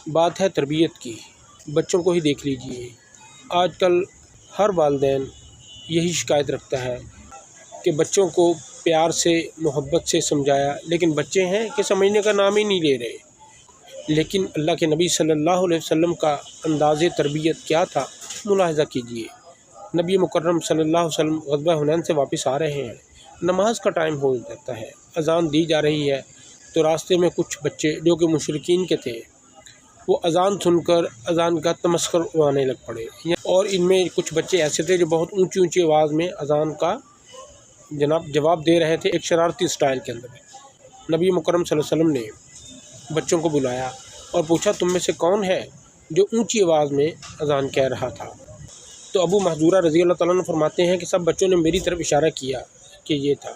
بات ہے تربیت کی، بچوں کو ہی دیکھ لیجئے۔ آج کل ہر والدین یہی شکایت رکھتا ہے کہ بچوں کو پیار سے محبت سے سمجھایا، لیکن بچے ہیں کہ سمجھنے کا نام ہی نہیں لے رہے۔ لیکن اللہ کے نبی صلی اللہ علیہ وسلم کا انداز تربیت کیا تھا، ملاحظہ کیجئے۔ نبی مکرم صلی اللہ علیہ وسلم غزوہ حنین سے واپس آ رہے ہیں، نماز کا ٹائم ہو جاتا ہے، اذان دی جا رہی ہے، تو راستے میں کچھ بچے جو کہ مشرکین کے تھے وہ اذان سن کر اذان کا تمسخر اڑانے لگ پڑے، اور ان میں کچھ بچے ایسے تھے جو بہت اونچی اونچی آواز میں اذان کا جواب دے رہے تھے، ایک شرارتی سٹائل کے اندر۔ نبی مکرم صلی اللہ علیہ وسلم نے بچوں کو بلایا اور پوچھا تم میں سے کون ہے جو اونچی آواز میں اذان کہہ رہا تھا؟ تو ابو محذورہ رضی اللہ تعالیٰ عنہ فرماتے ہیں کہ سب بچوں نے میری طرف اشارہ کیا کہ یہ تھا۔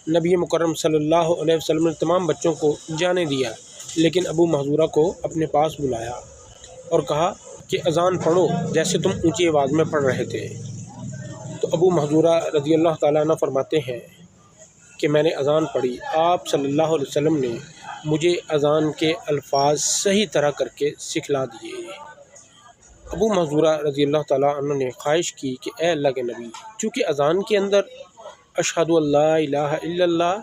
نبی مکرم صلی اللہ علیہ وسلم نے تمام بچوں کو جانے دیا، لیکن ابو محذورہ کو اپنے پاس بلایا اور کہا کہ اذان پڑھو جیسے تم اونچی آواز میں پڑھ رہے تھے۔ تو ابو محذورہ رضی اللہ تعالیٰ عنہ فرماتے ہیں کہ میں نے اذان پڑھی، آپ صلی اللہ علیہ وسلم نے مجھے اذان کے الفاظ صحیح طرح کر کے سکھلا دیے۔ ابو محذورہ رضی اللہ تعالیٰ عنہ نے خواہش کی کہ اے اللہ کے نبی، چونکہ اذان کے اندر اشہد ان لا الہ الا اللہ،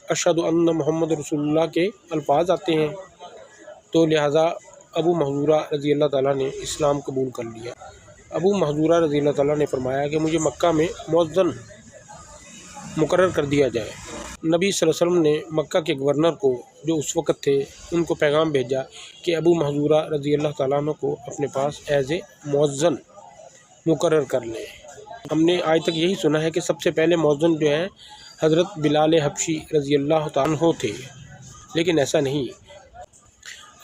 اشہد ان محمد رسول اللہ کے الفاظ آتے ہیں، تو لہٰذا ابو محذورہ رضی اللہ تعالیٰ نے اسلام قبول کر لیا۔ ابو محذورہ رضی اللہ تعالیٰ نے فرمایا کہ مجھے مکہ میں مؤذن مقرر کر دیا جائے۔ نبی صلی اللہ علیہ وسلم نے مکہ کے گورنر کو جو اس وقت تھے ان کو پیغام بھیجا کہ ابو محذورہ رضی اللہ تعالیٰ عنہ کو اپنے پاس ایز اے مؤذن مقرر کر لیں۔ ہم نے آج تک یہی سنا ہے کہ سب سے پہلے مؤذن جو ہیں حضرت بلال حبشی رضی اللہ تعالیٰ عنہ تھے، لیکن ایسا نہیں۔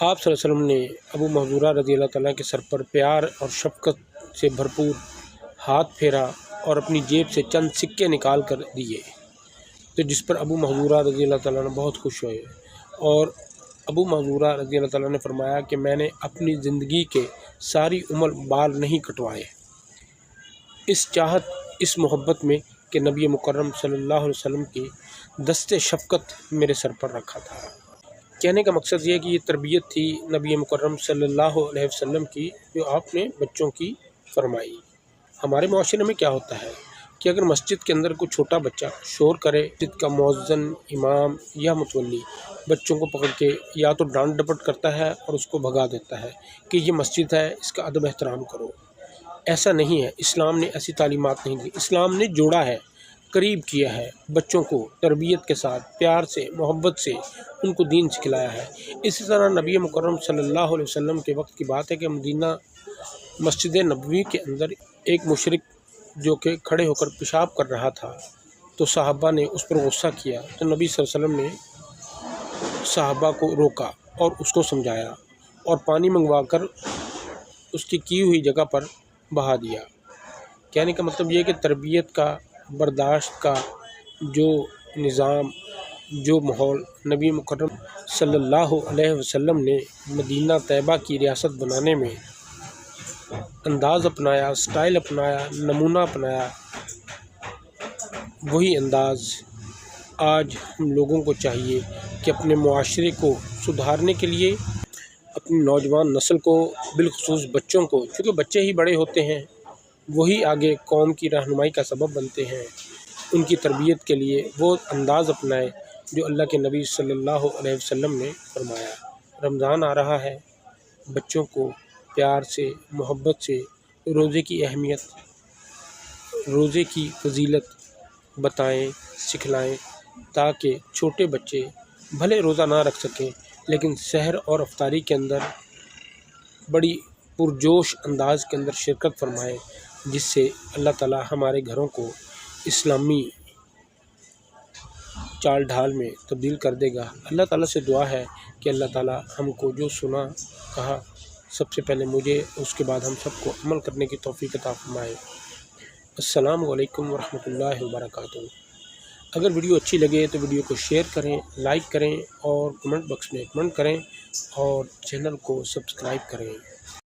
آپ صلی اللہ علیہ وسلم نے ابو محذورہ رضی اللہ تعالیٰ کے سر پر پیار اور شفقت سے بھرپور ہاتھ پھیرا اور اپنی جیب سے چند سکے نکال کر دیے، تو جس پر ابو محذورہ رضی اللہ تعالیٰ عنہ بہت خوش ہوئے، اور ابو محذورہ رضی اللہ تعالیٰ نے فرمایا کہ میں نے اپنی زندگی کے ساری عمر بال نہیں کٹوائے، اس چاہت اس محبت میں کہ نبی مکرم صلی اللہ علیہ وسلم کی دست شفقت میرے سر پر رکھا تھا۔ کہنے کا مقصد یہ ہے کہ یہ تربیت تھی نبی مکرم صلی اللہ علیہ وسلم کی جو آپ نے بچوں کی فرمائی۔ ہمارے معاشرے میں کیا ہوتا ہے کہ اگر مسجد کے اندر کوئی چھوٹا بچہ شور کرے، مسجد کا مؤذن، امام یا متولی بچوں کو پکڑ کے یا تو ڈانٹ ڈپٹ کرتا ہے اور اس کو بھگا دیتا ہے کہ یہ مسجد ہے، اس کا ادب احترام کرو۔ ایسا نہیں ہے، اسلام نے ایسی تعلیمات نہیں دی۔ اسلام نے جوڑا ہے، قریب کیا ہے، بچوں کو تربیت کے ساتھ پیار سے محبت سے ان کو دین سکھلایا ہے۔ اسی طرح نبی مکرم صلی اللہ علیہ وسلم کے وقت کی بات ہے کہ مدینہ مسجد نبوی کے اندر ایک مشرک جو کہ کھڑے ہو کر پیشاب کر رہا تھا، تو صحابہ نے اس پر غصہ کیا، تو نبی صلی اللہ علیہ وسلم نے صحابہ کو روکا اور اس کو سمجھایا اور پانی منگوا کر اس کی ہوئی جگہ پر بہا دیا۔ کہنے کا مطلب یہ کہ تربیت کا، برداشت کا جو نظام، جو ماحول نبی مکرم صلی اللہ علیہ وسلم نے مدینہ طیبہ کی ریاست بنانے میں انداز اپنایا، سٹائل اپنایا، نمونہ اپنایا، وہی انداز آج ہم لوگوں کو چاہیے کہ اپنے معاشرے کو سدھارنے کے لیے اپنی نوجوان نسل کو، بالخصوص بچوں کو، چونکہ بچے ہی بڑے ہوتے ہیں، وہی آگے قوم کی رہنمائی کا سبب بنتے ہیں، ان کی تربیت کے لیے وہ انداز اپنائے جو اللہ کے نبی صلی اللہ علیہ وسلم نے فرمایا۔ رمضان آ رہا ہے، بچوں کو پیار سے محبت سے روزے کی اہمیت، روزے کی فضیلت بتائیں، سکھلائیں، تاکہ چھوٹے بچے بھلے روزہ نہ رکھ سکیں لیکن سحر اور افطاری کے اندر بڑی پرجوش انداز کے اندر شرکت فرمائیں، جس سے اللہ تعالی ہمارے گھروں کو اسلامی چال ڈھال میں تبدیل کر دے گا۔ اللہ تعالیٰ سے دعا ہے کہ اللہ تعالیٰ ہم کو جو سنا کہا، سب سے پہلے مجھے، اس کے بعد ہم سب کو عمل کرنے کی توفیق عطا فرمائے۔ السلام علیکم ورحمۃ اللہ وبرکاتہ۔ اگر ویڈیو اچھی لگے تو ویڈیو کو شیئر کریں، لائک کریں اور کمنٹ باکس میں کمنٹ کریں اور چینل کو سبسکرائب کریں۔